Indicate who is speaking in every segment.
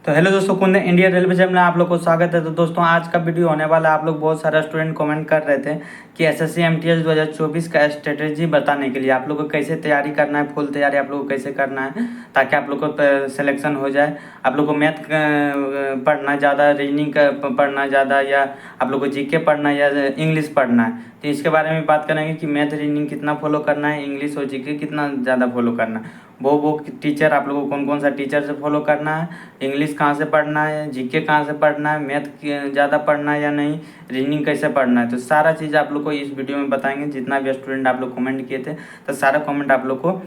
Speaker 1: तो हेलो दोस्तों, कुंद इंडियन रेलवे चैनल में आप लोग को स्वागत है। तो दोस्तों आज का वीडियो होने वाला है, आप लोग बहुत सारे स्टूडेंट कमेंट कर रहे थे कि एसएससी एमटीएस 2024 का स्ट्रेटेजी बताने के लिए आप लोग को कैसे तैयारी करना है, फुल तैयारी आप लोग को कैसे करना है ताकि आप लोग को सिलेक्शन हो जाए। आप लोग को मैथ पढ़ना है ज़्यादा, रीजनिंग का पढ़ना है ज़्यादा, या आप लोग को जीके पढ़ना है या इंग्लिश पढ़ना है। तो इसके बारे में बात करेंगे कि मैथ रीजनिंग कितना फॉलो करना है, इंग्लिश और जीके कितना ज़्यादा फॉलो करना है, वो टीचर आप लोगों को कौन कौन सा टीचर से फॉलो करना है, इंग्लिश कहाँ से पढ़ना है, जीके कहाँ से पढ़ना है, मैथ ज़्यादा पढ़ना है या नहीं, रीजनिंग कैसे पढ़ना है। तो सारा चीज़ आप लोग को इस वीडियो में बताएंगे। जितना भी स्टूडेंट आप लोग कमेंट किए थे तो सारा कमेंट आप लोग को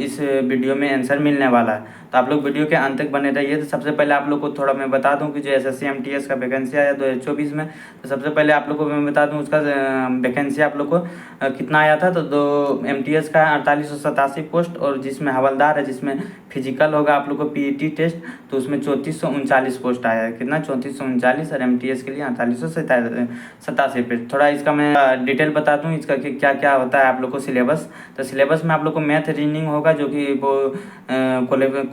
Speaker 1: इस वीडियो में आंसर मिलने वाला है। तो आप लोग वीडियो के अंत तक बने रहिए। तो सबसे पहले आप लोग को थोड़ा मैं बता दूं कि जो एसएससी एमटीएस का वैकेंसी आया 2024 में, तो सबसे पहले आप लोग को मैं बता दूं उसका वैकेंसी आप लोग को कितना आया था। तो दो एमटीएस का 4887 पोस्ट, और जिसमें हवलदार है, जिसमें फिजिकल होगा आप लोग को पीईटी टेस्ट, तो उसमें 3439 पोस्ट आया है। कितना? 3439, और एमटीएस के लिए 4887 पे। थोड़ा इसका मैं डिटेल बता दूं इसका कि क्या क्या होता है आप लोग को सिलेबस। तो सिलेबस में आप लोग को मैथ रीजनिंग होगा, जो कि वो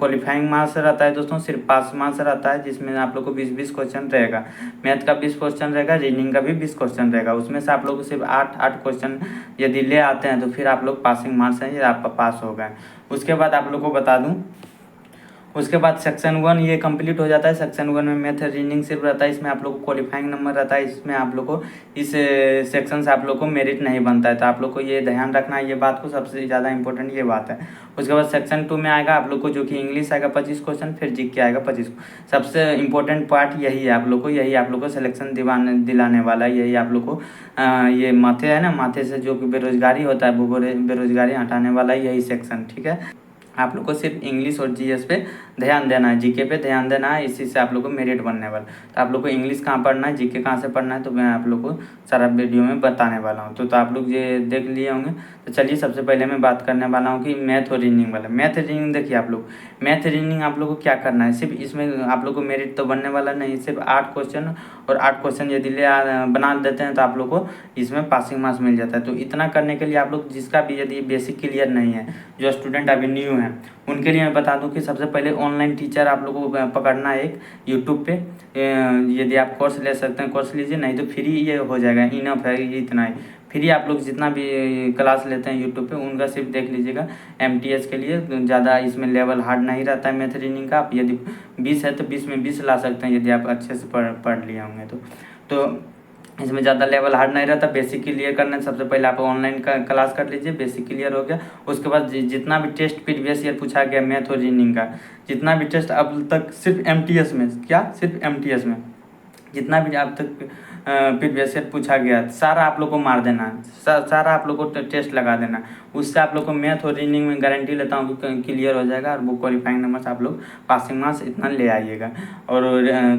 Speaker 1: क्वालिफाइंग मार्क्स रहता है दोस्तों, सिर्फ पास मार्क्स रहता है, जिसमें आप लोग को 20-20 क्वेश्चन रहेगा। मैथ का 20 क्वेश्चन रहेगा, रीजनिंग का भी 20 क्वेश्चन रहेगा। उसमें से आप लोग को सिर्फ 8 क्वेश्चन यदि ले आते हैं तो फिर आप लोग पासिंग मार्क्स हैं, ये आपका पास हो गए। उसके बाद आप लोग को बता दूं, उसके बाद सेक्शन 1 ये कंप्लीट हो जाता है। सेक्शन 1 में मैथ रीजनिंग सिर्फ रहता है, इसमें आप लोग को क्वालिफाइंग नंबर रहता है। इसमें आप लोग को इस सेक्शन से आप लोग को मेरिट नहीं बनता है, तो आप लोग को ये ध्यान रखना है, ये बात को सबसे ज़्यादा इंपॉर्टेंट ये बात है। उसके बाद सेक्शन 2 में आएगा आप लोग को, जो कि इंग्लिश आएगा 25 क्वेश्चन, फिर जीके आएगा 25। सबसे इंपॉर्टेंट पार्ट यही है आप लोग को, यही आप लोग को सिलेक्शन दिलाने वाला है। यही आप लोग को ये माथे है ना, माथे से जो कि बेरोजगारी होता है, वो बेरोजगारी हटाने वाला है यही सेक्शन, ठीक है। आप लोग को सिर्फ इंग्लिश और जीएस पे ध्यान देना है, जीके पे ध्यान देना है, इसी से आप लोग को मेरिट बनने वाला। तो आप लोग को इंग्लिश कहाँ पढ़ना है, जीके कहाँ से पढ़ना है, तो मैं आप लोग को सारा वीडियो में बताने वाला हूँ। तो आप लोग ये देख लिए होंगे। तो चलिए सबसे पहले मैं बात करने वाला हूँ कि मैथ और रीजनिंग वाला। मैथ रीजनिंग देखिए आप लोग, मैथ रीजनिंग आप लोग को क्या करना है, सिर्फ इसमें आप लोग को मेरिट तो बनने वाला नहीं, सिर्फ 8 क्वेश्चन, और 8 क्वेश्चन यदि बना देते हैं तो आप लोग को इसमें पासिंग मार्क्स मिल जाता है। तो इतना करने के लिए आप लोग जिसका भी यदि बेसिक क्लियर नहीं है, जो स्टूडेंट अभी न्यू है, उनके लिए मैं बता दूं कि सबसे पहले ऑनलाइन टीचर आप लोगों को पकड़ना है एक यूट्यूब पे। यदि आप कोर्स ले सकते हैं कोर्स लीजिए, नहीं तो फ्री ये हो जाएगा, इनफ है ये, इतना ही फ्री। आप लोग जितना भी क्लास लेते हैं यूट्यूब पे उनका सिर्फ देख लीजिएगा। एमटीएस के लिए ज़्यादा इसमें लेवल हार्ड नहीं रहता है मैथ रीजनिंग का। आप यदि 20 है तो 20 में 20 ला सकते हैं, यदि आप अच्छे से पढ़ लिए होंगे तो इसमें ज़्यादा लेवल हार्ड नहीं रहता। बेसिक क्लियर करना है, सबसे पहले आप ऑनलाइन का क्लास कर लीजिए, बेसिक क्लियर हो गया। उसके बाद जितना भी टेस्ट प्रीवियस ईयर पूछा गया मैथ और रीजनिंग का, जितना भी टेस्ट अब तक सिर्फ एमटीएस में, क्या सिर्फ एमटीएस में जितना भी अब तक प्रीवियस ईयर पूछा गया सारा आप लोग को मार देना है, सारा आप लोग को टेस्ट लगा देना। उससे आप लोग को मैथ और रीजनिंग में गारंटी लेता हूँ कि क्लियर हो जाएगा, और वो क्वालिफाइंग नंबर आप लोग पासिंग मार्क्स इतना ले आइएगा। और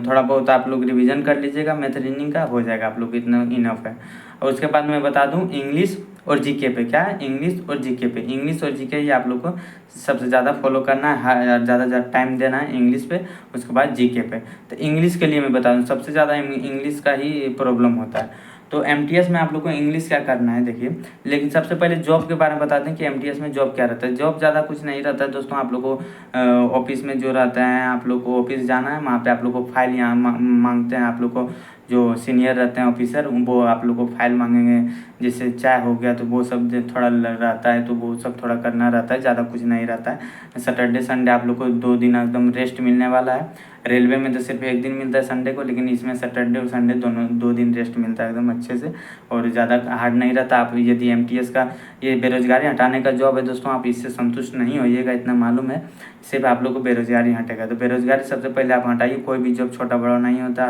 Speaker 1: थोड़ा बहुत आप लोग रिवीजन कर लीजिएगा मैथ रीजनिंग का, हो जाएगा आप लोग इतना इनफ है। और उसके बाद मैं बता दूं इंग्लिश और जीके पे, क्या है, इंग्लिश और जीके पे। इंग्लिश और जीके ही आप लोग को सबसे ज़्यादा फॉलो करना है, ज़्यादा टाइम देना है इंग्लिश पे, उसके बाद जीके पे। तो इंग्लिश के लिए मैं बता दूं सबसे ज़्यादा इंग्लिश का ही प्रॉब्लम होता है। तो एमटीएस में आप लोग को इंग्लिश क्या करना है देखिए। लेकिन सबसे पहले जॉब के बारे में बता दें कि एमटीएस में जॉब क्या रहता है। जॉब ज़्यादा कुछ नहीं रहता है दोस्तों। आप लोग को ऑफिस में जो रहता है, आप लोग को ऑफिस जाना है, वहाँ पे आप लोग को फाइल यहाँ मांगते हैं। आप लोग को जो सीनियर रहते हैं ऑफिसर, वो आप लोग को फाइल मांगेंगे, जैसे चाय हो गया, तो वो सब थोड़ा रहता है, तो वो सब थोड़ा करना रहता है, ज़्यादा कुछ नहीं रहता है। सैटरडे संडे आप लोग को 2 दिन एकदम रेस्ट मिलने वाला है। रेलवे में तो सिर्फ 1 दिन मिलता है संडे को, लेकिन इसमें सैटरडे और संडे दोनों 2 दिन रेस्ट मिलता है एकदम अच्छे से, और ज़्यादा हार्ड नहीं रहता। आप यदि एमटीएस का ये बेरोजगारी हटाने का जॉब है दोस्तों, आप इससे संतुष्ट नहीं होइएगा, इतना मालूम है, सिर्फ आप लोग को बेरोजगारी हटेगा। तो बेरोजगारी सबसे पहले आप हटाइए। कोई भी जॉब छोटा बड़ा नहीं होता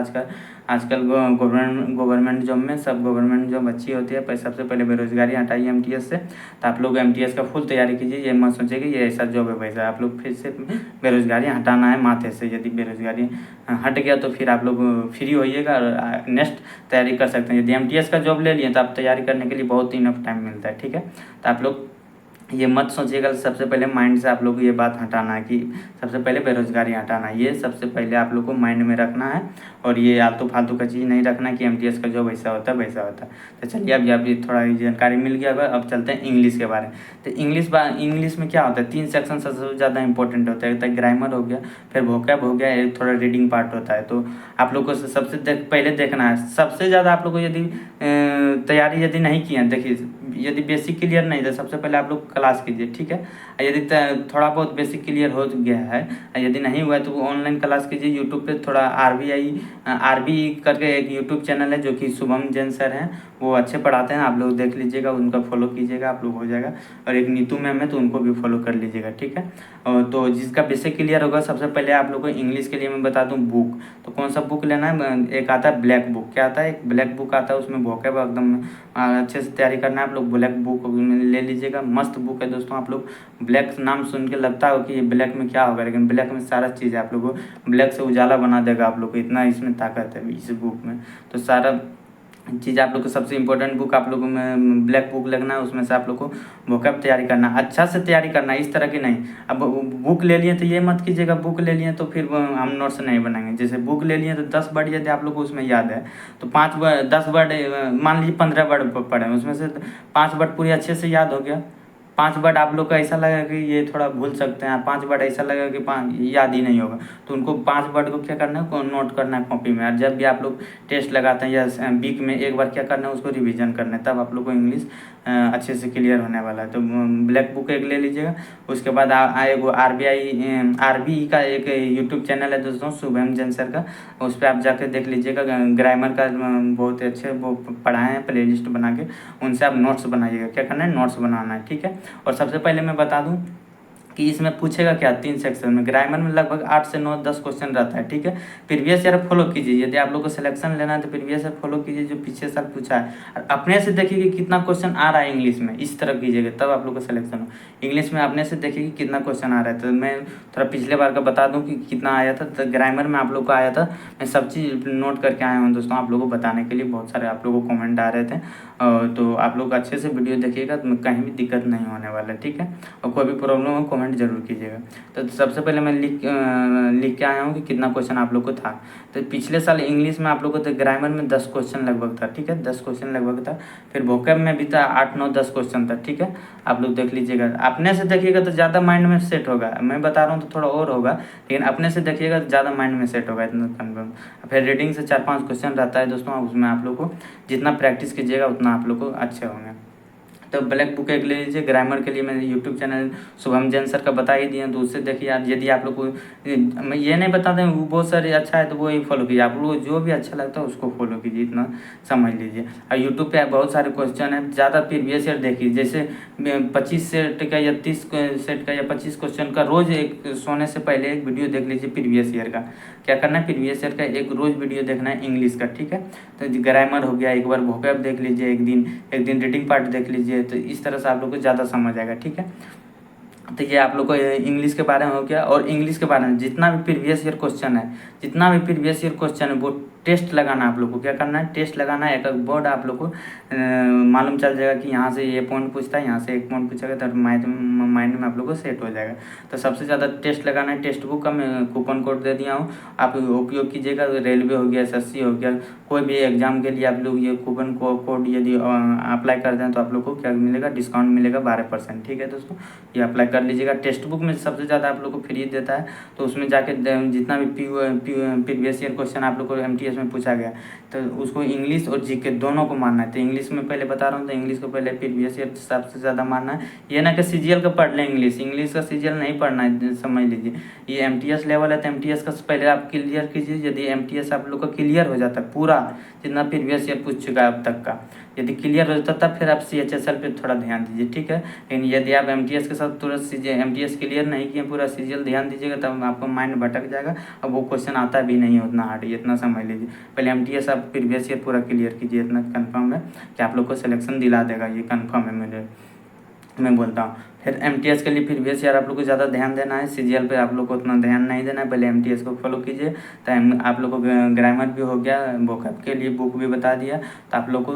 Speaker 1: आजकल गवर्नमेंट जॉब में सब गवर्नमेंट जॉब अच्छी होती है। पर सबसे पहले बेरोजगारी हटाइए एमटीएस से। तो आप लोग एमटीएस का फुल तैयारी कीजिए, ये मत सोचिए कि ये ऐसा जॉब है वैसा। आप लोग फिर से बेरोजगारी हटाना है माथे से। यदि बेरोजगारी हट गया तो फिर आप लोग फ्री होइएगा और नेक्स्ट तैयारी कर सकते हैं। यदि एमटीएस का जॉब ले लिए तो आप तैयारी करने के लिए बहुत इनफ टाइम मिलता है, ठीक है। तो आप लोग ये मत सोचिएगा। सबसे पहले माइंड से आप लोग को ये बात हटाना है कि सबसे पहले बेरोजगारी हटाना है, ये सबसे पहले आप लोग को माइंड में रखना है। और ये आलतू फालतू का चीज़ नहीं रखना कि एमटीएस का जॉब ऐसा होता है वैसा होता है। तो चलिए अभी अभी थोड़ा जानकारी मिल गया होगा। अब चलते हैं इंग्लिश के बारे में। तो इंग्लिश में क्या होता है, 3 सेक्शन सबसे ज़्यादा इंपॉर्टेंट होता है। ग्रामर हो गया, फिर वोकैब हो गया, एक थोड़ा रीडिंग पार्ट होता है। तो आप लोग को सबसे पहले देखना है, सबसे ज़्यादा आप लोग को यदि तैयारी यदि नहीं की है, देखिए यदि बेसिक क्लियर नहीं है सबसे पहले आप लोग क्लास कीजिए, ठीक है। यदि थोड़ा बहुत बेसिक क्लियर हो गया है, यदि नहीं हुआ है तो ऑनलाइन क्लास कीजिए यूट्यूब पे। थोड़ा आरबी करके एक यूट्यूब चैनल है जो कि शुभम जैन सर हैं, वो अच्छे पढ़ाते हैं, आप लोग देख लीजिएगा, उनका फॉलो कीजिएगा, आप लोग हो जाएगा। और एक नीतू मैम है तो उनको भी फॉलो कर लीजिएगा, ठीक है। तो जिसका बेसिक क्लियर होगा, सबसे पहले आप लोग को इंग्लिश के लिए मैं बता दूं बुक, तो कौन सा बुक लेना है। एक आता है ब्लैक बुक, क्या आता है, एक ब्लैक बुक आता है, उसमें वोकैब एकदम अच्छे से तैयारी करना है। आप लोग ब्लैक बुक ले लीजिएगा, मस्त बुक है दोस्तों। आप लोग ब्लैक नाम सुन के लगता हो कि ये ब्लैक में क्या होगा, लेकिन ब्लैक में सारा चीज़ है, आप लोग को ब्लैक से उजाला बना देगा आप लोग को, इतना इसमें ताकत है इस बुक में। तो सारा चीज़ आप लोग को, सबसे इम्पोर्टेंट बुक आप लोगों में ब्लैक बुक लगना है, उसमें से आप लोग को वोकैब तैयारी करना है, अच्छा से तैयारी करना है, इस तरह की नहीं। अब बुक ले लिए तो ये मत कीजिएगा, बुक ले लिए तो फिर हम नोट्स नहीं बनाएंगे। जैसे बुक ले लिए तो 10 वर्ड यदि आप लोग को उसमें याद है तो 10 वर्ड, मान लीजिए 15 वर्ड पढ़े, उसमें से 5 वर्ड पूरी अच्छे से याद हो गया। 5 वर्ड आप लोग का ऐसा लगेगा कि ये थोड़ा भूल सकते हैं, 5 वर्ड ऐसा लगेगा कि 5 याद ही नहीं होगा, तो उनको 5 वर्ड को क्या करना है, नोट करना है कॉपी में। और जब भी आप लोग टेस्ट लगाते हैं या वीक में एक बार क्या करना है, उसको रिवीजन करना है, तब आप लोग को इंग्लिश अच्छे से क्लियर होने वाला है। तो ब्लैक बुक एक ले लीजिएगा। उसके बाद आएगा आरबी का एक यूट्यूब चैनल है दोस्तों, शुभम जैन सर का, उस पर आप जाकर देख लीजिएगा। ग्रामर का बहुत अच्छे वो पढ़ाए हैं, प्ले लिस्ट बना के, उनसे आप नोट्स बनाइएगा। क्या करना है, नोट्स बनाना है, ठीक है। और सबसे पहले मैं बता दूं कि इसमें पूछेगा क्या, 3 सेक्शन में। ग्रामर में लगभग 8 से 9 10 क्वेश्चन रहता है, ठीक है। प्रीवियस ईयर फॉलो कीजिए, यदि आप लोग को सिलेक्शन लेना है तो प्रीवियस ईयर फॉलो कीजिए जो पिछले साल पूछा है, और अपने से देखिए कि कितना क्वेश्चन आ रहा है इंग्लिश में, इस तरह कीजिएगा तब आप लोग का सिलेक्शन हो। इंग्लिश में अपने से देखिए कि कितना क्वेश्चन आ रहा है। तो मैं थोड़ा पिछले बार का बता दूँ कि कितना आया था। तो ग्रामर में आप लोग को आया था, मैं सब चीज़ नोट करके आया हूँ दोस्तों, आप लोगों को बताने के लिए। बहुत सारे आप लोगों को कमेंट आ रहे थे, तो आप लोग अच्छे से वीडियो देखिएगा तो कहीं भी दिक्कत नहीं होने वाला, ठीक है। और कोई भी प्रॉब्लम हो कमेंट जरूर कीजिएगा। तो सबसे पहले मैं लिख के आया हूँ कि कितना क्वेश्चन आप लोग को था। तो पिछले साल इंग्लिश में आप लोग को तो ग्रामर में 10 क्वेश्चन लगभग था, ठीक है, 10 क्वेश्चन लगभग था। फिर वोकैब में भी था 8 9 10 क्वेश्चन था, ठीक है। आप लोग देख लीजिएगा, अपने से देखिएगा तो ज़्यादा माइंड में सेट होगा। मैं बता रहा हूँ तो थोड़ा और होगा, लेकिन अपने से देखिएगा तो ज़्यादा माइंड में सेट होगा, इतना कन्फर्म। फिर रीडिंग से 4 5 क्वेश्चन रहता है दोस्तों, उसमें आप लोग को जितना प्रैक्टिस कीजिएगा उतना आप लोग को अच्छे होंगे। तो ब्लैक बुक एक ले लीजिए। ग्रामर के लिए मैंने YouTube channel Shubham Jain sir का बता ही दिया, तो उससे देखिए यार। यदि आप लोग को मैं ये नहीं बता दें वो बहुत सारे अच्छा है तो वो ही फॉलो कीजिए, आप लोग को जो भी अच्छा लगता है उसको फॉलो कीजिए, इतना समझ लीजिए। और यूट्यूब पे बहुत सारे क्वेश्चन है, ज़्यादा प्रीवियस ईयर देखिए, जैसे 25 सेट का या 30 सेट का या 25 क्वेश्चन का रोज़ एक सोने से पहले एक वीडियो देख लीजिए प्रीवियस ईयर का। क्या करना है, प्रीवियस ईयर का एक रोज़ वीडियो देखना है इंग्लिश का, ठीक है। तो ग्रामर हो गया, एक बार वोकैब देख लीजिए, एक दिन रीडिंग पार्ट देख लीजिए, तो इस तरह से आप लोग को ज़्यादा समझ आएगा, ठीक है। तो ये आप लोग को इंग्लिश के बारे में हो गया। और इंग्लिश के बारे में जितना भी प्रीवियस ईयर क्वेश्चन है, जितना भी प्रीवियस ईयर क्वेश्चन है वो टेस्ट लगाना आप लोग को। क्या करना है, टेस्ट लगाना है। एक एक बोर्ड आप लोग को मालूम चल जाएगा कि यहाँ से ये पॉइंट पूछता है, यहाँ से एक पॉइंट पूछेगा, तो माइंड में आप लोग को सेट हो जाएगा। तो सबसे ज़्यादा टेस्ट लगाना है। टेक्स्ट बुक का मैं कूपन कोड दे दिया हूँ, आप उपयोग कीजिएगा। रेलवे हो गया, SSC हो गया, कोई भी एग्जाम के लिए आप लोग ये कूपन कोड यदि अप्लाई कर दें तो आप लोग को क्या मिलेगा, डिस्काउंट मिलेगा 12%, ठीक है दोस्तों। ये अप्लाई कर लीजिएगा। टेक्स्ट बुक में सबसे ज़्यादा आप लोग को फ्री देता है, तो उसमें जाके जितना भी प्रीवियस ईयर क्वेश्चन आप लोग को MTS में पूछा गया तो उसको इंग्लिश और GK दोनों को मानना है। तो इंग्लिश में पहले बता रहा हूँ, तो इंग्लिश को पहले प्रीवियस ईयर सबसे ज़्यादा मानना है। ये ना कि CGL का पढ़ लें, इंग्लिश का CGL नहीं पढ़ना है, समझ लीजिए। ये MTS लेवल है तो MTS का पहले आप क्लियर कीजिए। यदि MTS आप लोग का क्लियर हो जाता है पूरा, जितना प्रीवियस ईयर पूछ चुका है अब तक का, यदि क्लियर हो जाता तब फिर आप CHSL पे थोड़ा ध्यान दीजिए, ठीक है। लेकिन यदि आप MTS के साथ तुरंत MTS क्लियर नहीं किए, पूरा CGL ध्यान दीजिएगा, तब आपका माइंड भटक जाएगा। अब वो क्वेश्चन आता भी नहीं उतना हार्ड, इतना समझ लीजिए। पहले MTS आप प्रीवियस ईयर पूरा क्लियर कीजिए, इतना कन्फर्म है कि आप लोग को सिलेक्शन दिला देगा, ये कन्फर्म है मैं बोलता हूँ। फिर एमटीएस के लिए प्रीवियस ईयर आप लोग को ज़्यादा ध्यान देना है, सीजीएल पे आप लोग को उतना ध्यान नहीं देना है। पहले एमटीएस को फॉलो कीजिए, तो आप लोग को ग्रामर भी हो गया, वोकैब के लिए बुक भी बता दिया, तो आप लोग को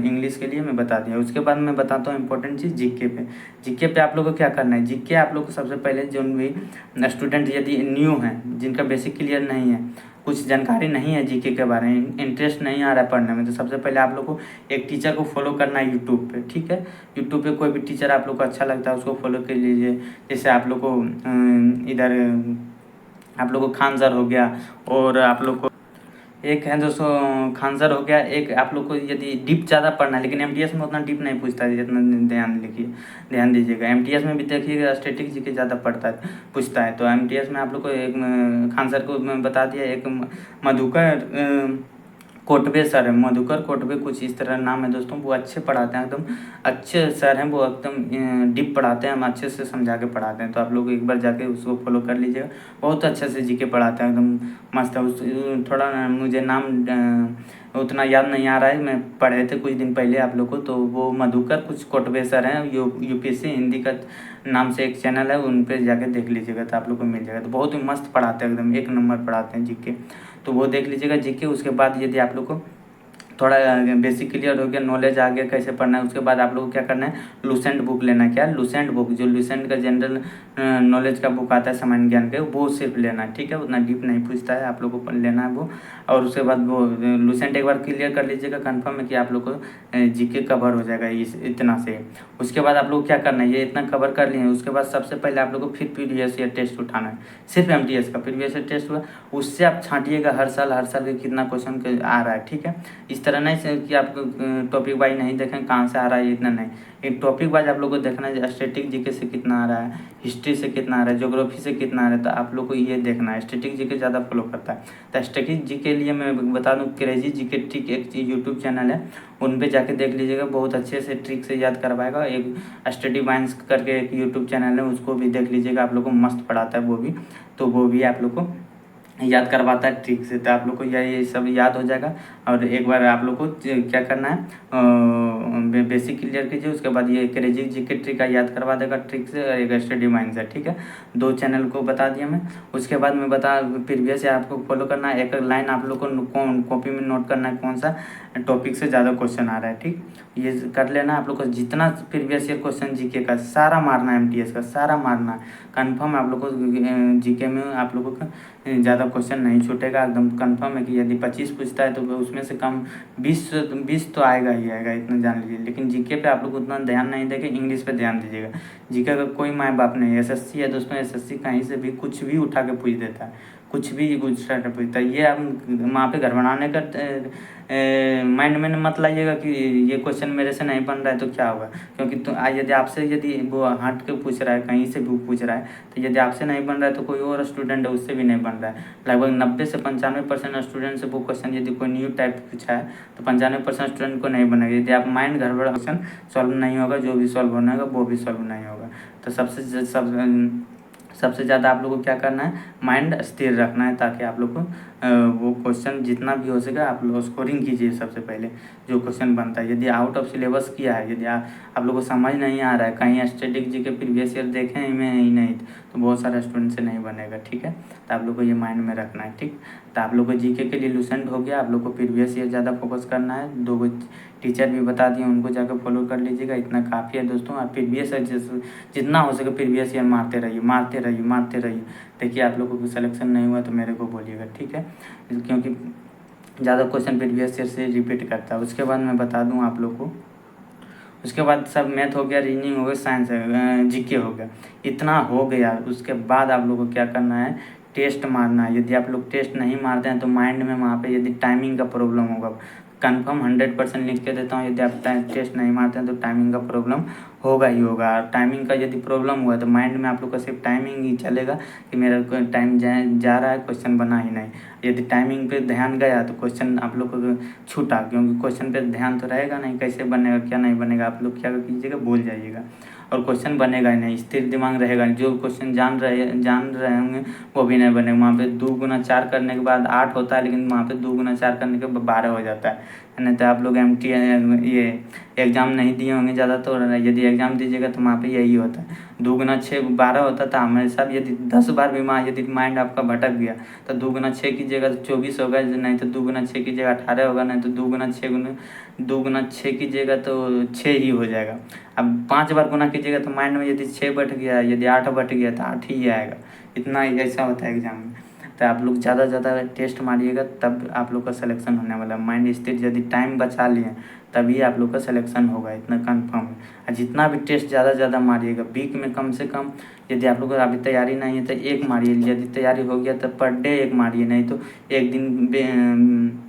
Speaker 1: इंग्लिश के लिए मैं बता दिया। उसके बाद मैं बताता हूँ इंपॉर्टेंट चीज़ जीके पे। जीके पे आप लोग को क्या करना है, जीके आप लोग को सबसे पहले जो भी स्टूडेंट यदि न्यू हैं, जिनका बेसिक क्लियर नहीं है, कुछ जानकारी नहीं है जीके के बारे में, इंटरेस्ट नहीं आ रहा है पढ़ने में, तो सबसे पहले आप लोग को एक टीचर को फॉलो करना है यूट्यूब पे। ठीक है, यूट्यूब पे कोई भी टीचर आप लोग को अच्छा लगता है उसको फॉलो कर लीजिए। जैसे आप लोग को इधर आप लोग को खान सर हो गया, और आप लोग को एक है दोस्तों खान सर हो गया। एक आप लोग को यदि डीप ज़्यादा पढ़ना है, लेकिन एमटीएस में उतना डीप नहीं पूछता है जितना ध्यान दीजिएगा। एमटीएस में भी देखिएगा स्टैटिक जीके ज़्यादा पढ़ता है पूछता है, तो एमटीएस में आप लोग को एक खान सर को मैं बता दिया। एक मधुकर कोटबे सर है, मधुकर कोटबे कुछ इस तरह नाम है दोस्तों, वो अच्छे पढ़ाते हैं, एकदम अच्छे सर हैं वो, एकदम डीप पढ़ाते हैं, हम अच्छे से समझा के पढ़ाते हैं। तो आप लोग एक बार जाके उसको फॉलो कर लीजिएगा, बहुत अच्छे से जीके पढ़ाते हैं, एकदम मस्त है। उस थोड़ा मुझे नाम उतना याद नहीं आ रहा है, मैं पढ़े थे कुछ दिन पहले आप लोग को, तो वो मधुकर कुछ कोटबे सर हैं, यूपीएससी हिंदी का नाम से एक चैनल है, उन पर जाके देख लीजिएगा तो आप लोग को मिल जाएगा। तो बहुत ही मस्त पढ़ाते हैं, एकदम एक नंबर पढ़ाते हैं जीके, तो वो देख लीजिएगा जीके। उसके बाद यदि आप लोग को थोड़ा बेसिक क्लियर हो गया, नॉलेज आ गया कैसे पढ़ना है, उसके बाद आप लोग को क्या करना है, लूसेंट बुक लेना है। क्या लूसेंट बुक, जो लूसेंट का जनरल नॉलेज का बुक आता है सामान्य ज्ञान के, वो सिर्फ लेना है। ठीक है, उतना डीप नहीं पूछता है, आप लोग को लेना है वो। और उसके बाद वो लूसेंट एक बार क्लियर कर लीजिएगा, कंफर्म है कि आप लोग को जीके कवर हो जाएगा इतना से। उसके बाद आप लोग क्या करना है, ये इतना कवर कर लिए, उसके बाद सबसे पहले आप लोग को फिर प्रीवियस ईयर टेस्ट उठाना है। सिर्फ एमटीएस का प्रीवियस ईयर टेस्ट हुआ, उससे आप छांटिएगा हर साल के कितना क्वेश्चन आ रहा है। ठीक है, इस तरह नहीं कि आप टॉपिक वाइज नहीं देखें कहाँ से आ रहा है, इतना नहीं, एक टॉपिक वाइज आप लोग को देखना है, स्टैटिक जीके से कितना आ रहा है, हिस्ट्री से कितना आ रहा है, ज्योग्राफी से कितना आ रहा है, तो आप लोग को ये देखना है। स्टैटिक जीके ज़्यादा फॉलो करता है, तो स्टैटिक जीके के लिए मैं बता दूं, क्रेजी जीके ट्रिक एक यूट्यूब चैनल है, उन पे जाके देख लीजिएगा, बहुत अच्छे से ट्रिक से याद करवाएगा। एक स्टडी माइंड्स करके एक यूट्यूब चैनल है, उसको भी देख लीजिएगा, आप लोग को मस्त पढ़ाता है वो भी, तो वो भी आप लोग को याद करवाता है ट्रिक से, तो आप लोग को ये सब याद हो जाएगा। और एक बार आप लोग को क्या करना है, बेसिक क्लियर कीजिए, उसके बाद ये क्रेजी जीके ट्रिक का याद करवा देगा ट्रिक से, और एक स्टडी माइंड से। ठीक है, 2 चैनल को बता दिया मैं। उसके बाद मैं प्रीवियस से आपको फॉलो करना है, एक लाइन आप लोग को कॉपी में नोट करना है, कौन सा टॉपिक से ज़्यादा क्वेश्चन आ रहा है। ठीक, ये कर लेना आप लोग को। जितना प्रीवियस ईयर क्वेश्चन जीके का सारा मारना है, एमटीएस का सारा मारना है, कन्फर्म आप लोग को जीके में आप लोगों का ज़्यादा क्वेश्चन नहीं छूटेगा, एकदम कंफर्म है कि यदि 25 पूछता है तो उसमें से कम 20 तो आएगा ही आएगा, इतना जान लीजिए। लेकिन जीके पे आप लोग उतना ध्यान नहीं देंगे, इंग्लिश पे ध्यान दीजिएगा। जीके का कोई माँ बाप नहीं, एसएससी है दोस्तों, एसएससी कहीं से भी कुछ भी उठा के पूछ देता है, कुछ भी पूछता है। ये आप वहाँ पे घर बनाने का माइंड में मत लाइएगा कि ये क्वेश्चन मेरे से नहीं बन रहा है तो क्या होगा, क्योंकि तो यदि आपसे यदि वो हट के पूछ रहा है, कहीं से भी पूछ रहा है, तो यदि आपसे नहीं बन रहा है तो कोई और स्टूडेंट है उससे भी नहीं बन रहा है। लगभग 90 से 95% स्टूडेंट से वो क्वेश्चन यदि कोई न्यू टाइप पूछा है तो 95% स्टूडेंट को नहीं बनेगा। यदि आप माइंड गड़बड़, क्वेश्चन सॉल्व नहीं होगा, जो भी सॉल्व होना होगा वो भी सॉल्व नहीं होगा। तो सबसे ज़्यादा आप लोग को क्या करना है, माइंड स्थिर रखना है, ताकि आप लोग को वो क्वेश्चन जितना भी हो सके आप लोग स्कोरिंग कीजिए। सबसे पहले जो क्वेश्चन बनता है, यदि आउट ऑफ सिलेबस किया है, यदि आप लोग को समझ नहीं आ रहा है, कहीं स्टैटिक जीके प्रीवियस ईयर देखें ही में ही नहीं, तो बहुत सारे स्टूडेंट से नहीं बनेगा। ठीक है, तो आप लोग को ये माइंड में रखना है। ठीक, तो आप लोग को जीके के लिए लूसेंट हो गया, आप लोग को प्रीवियस ईयर ज़्यादा फोकस करना है। 2 टीचर भी बता दिए, उनको जाकर फॉलो कर लीजिएगा, इतना काफ़ी है दोस्तों। आप प्रीवियस ईयर जितना हो सके प्रीवियस ईयर मारते रहिए। देखिए आप लोगों को सिलेक्शन नहीं हुआ तो मेरे को बोलिएगा, ठीक है, क्योंकि ज़्यादा क्वेश्चन प्रीवियस ईयर से रिपीट करता है। उसके बाद मैं बता दूं आप लोग को, उसके बाद सब मैथ हो गया, रीजनिंग हो गया, साइंस जीके हो गया, इतना हो गया। उसके बाद आप लोग को क्या करना है, टेस्ट मारना है। यदि आप लोग टेस्ट नहीं मारते हैं तो माइंड में वहाँ पे यदि टाइमिंग का प्रॉब्लम होगा, कंफर्म 100% लिख के देता हूँ, यदि आप टेस्ट नहीं मारते हैं तो टाइमिंग का प्रॉब्लम होगा ही होगा। टाइमिंग का यदि प्रॉब्लम हुआ तो माइंड में आप लोग का सिर्फ टाइमिंग ही चलेगा कि मेरा टाइम जा रहा है, क्वेश्चन बना ही नहीं। यदि टाइमिंग पे ध्यान गया तो क्वेश्चन आप लोग को छूटा, क्योंकि क्वेश्चन पे ध्यान तो रहेगा नहीं, कैसे बनेगा क्या नहीं बनेगा, आप लोग क्या कीजिएगा, भूल जाइएगा। और क्वेश्चन बनेगा ही नहीं, स्थिर दिमाग रहेगा नहीं। जो क्वेश्चन जान रहे होंगे वो भी नहीं बनेगा। वहाँ पे 2 गुना 4 करने के बाद 8 होता है, लेकिन वहाँ पे 2 गुना 4 करने के बाद 12 हो जाता है। नहीं तो आप लोग ये एग्ज़ाम नहीं दिए होंगे ज़्यादा, तो यदि एग्ज़ाम दीजिएगा तो वहाँ पे यही होता है, 2 गुना 6 12 होता था हमेशा। यदि 10 बार भी यदि माइंड आपका भटक गया तो 2 गुना 6 कीजिएगा तो 24 होगा, नहीं तो 2 गुना 6 कीजिएगा 18 होगा, नहीं तो 2 गुना 6 कीजिएगा तो 6 ही हो जाएगा। अब 5 बार गुना कीजिएगा तो माइंड में यदि 6 बट गया, यदि 8 बट गया तो 8 ही आएगा। इतना ही ऐसा होता है एग्ज़ाम में। तो आप लोग ज़्यादा ज़्यादा टेस्ट मारिएगा, तब आप लोग का सिलेक्शन होने वाला है। माइंड स्थिर यदि टाइम बचा लिए तभी आप लोग का सिलेक्शन होगा, इतना कंफर्म है। और जितना भी टेस्ट ज़्यादा मारिएगा, वीक में कम से कम, यदि आप लोग को अभी तैयारी नहीं है तो 1 मारिए, यदि तैयारी हो गया तो पर डे 1 मारिए, नहीं तो एक दिन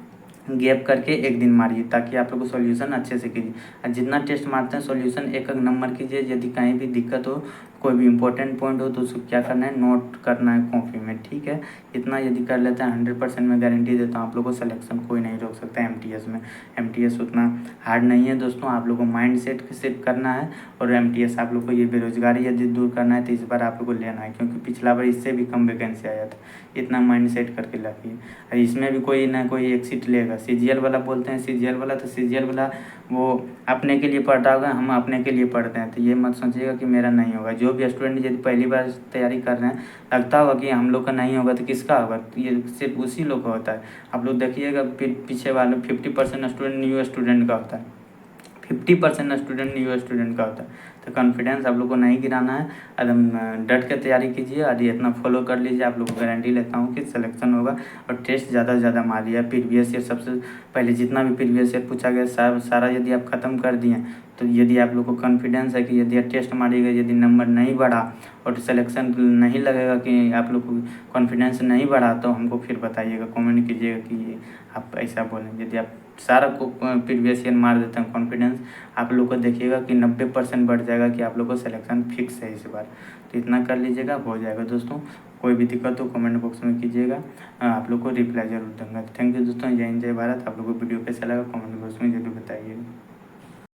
Speaker 1: गैप करके 1 दिन मारिए, ताकि आप लोग को सॉल्यूशन अच्छे से कीजिए। और जितना टेस्ट मारते हैं सॉल्यूशन एक नंबर कीजिए। यदि कहीं भी दिक्कत हो, कोई भी इंपॉर्टेंट पॉइंट हो, तो उसको क्या करना है, नोट करना है कॉपी में, ठीक है। इतना यदि कर लेते हैं 100% में गारंटी देता हूँ आप लोग को सिलेक्शन कोई नहीं रोक सकता है एमटीएस में। एमटीएस उतना हार्ड नहीं है दोस्तों, आप लोग को माइंड सेट करना है। और एमटीएस आप लोग को ये बेरोजगारी यदि दूर करना है तो इस बार आप लोग को लेना है, क्योंकि पिछला बार इससे भी कम वैकेंसी आया था। इतना माइंड सेट करके रखिए। और इसमें भी कोई ना कोई एक सीट लेगा। सीजीएल वाला बोलते हैं, सीजीएल वाला तो सीजीएल वाला वो अपने के लिए पढ़ता होगा, हम अपने के लिए पढ़ते हैं, तो ये मत सोचिएगा कि मेरा नहीं होगा। जो भी स्टूडेंट यदि पहली बार तैयारी कर रहे हैं, लगता होगा कि हम लोग का नहीं होगा तो किसका होगा, तो ये सिर्फ उसी लोग का होता है। आप लोग देखिएगा पीछे वाले 50% स्टूडेंट न्यू स्टूडेंट का होता है, 50% स्टूडेंट न्यू स्टूडेंट का होता है। तो कॉन्फिडेंस आप लोग को नहीं गिराना है, एकदम डट के तैयारी कीजिए और ये इतना फॉलो कर लीजिए। आप लोग को गारंटी लेता हूँ कि सिलेक्शन होगा। और टेस्ट ज़्यादा से ज़्यादा मारिए। प्रीवियस ईयर सबसे पहले जितना भी प्रीवियस ईयर पूछा गया सारा यदि आप ख़त्म कर दिए, तो यदि आप लोग को कॉन्फिडेंस है कि यदि टेस्ट मारिएगा, यदि नंबर नहीं बढ़ा और सिलेक्शन नहीं लगेगा, कि आप लोग को कॉन्फिडेंस नहीं बढ़ा, तो हमको फिर बताइएगा, कमेंट कीजिएगा कि आप ऐसा बोलें। यदि आप सारा को प्रीवियस ईयर मार देते हैं कॉन्फिडेंस, आप लोग को देखिएगा कि 90% बढ़ जाएगा कि आप लोग को सिलेक्शन फिक्स है इस बार। तो इतना कर लीजिएगा, हो जाएगा दोस्तों। कोई भी दिक्कत हो कमेंट बॉक्स में कीजिएगा, आप लोग को रिप्लाई जरूर दूंगा। थैंक यू दोस्तों, जय हिंद जय भारत। आप लोग को वीडियो कैसा लगा कमेंट बॉक्स में जरूर बताइएगा।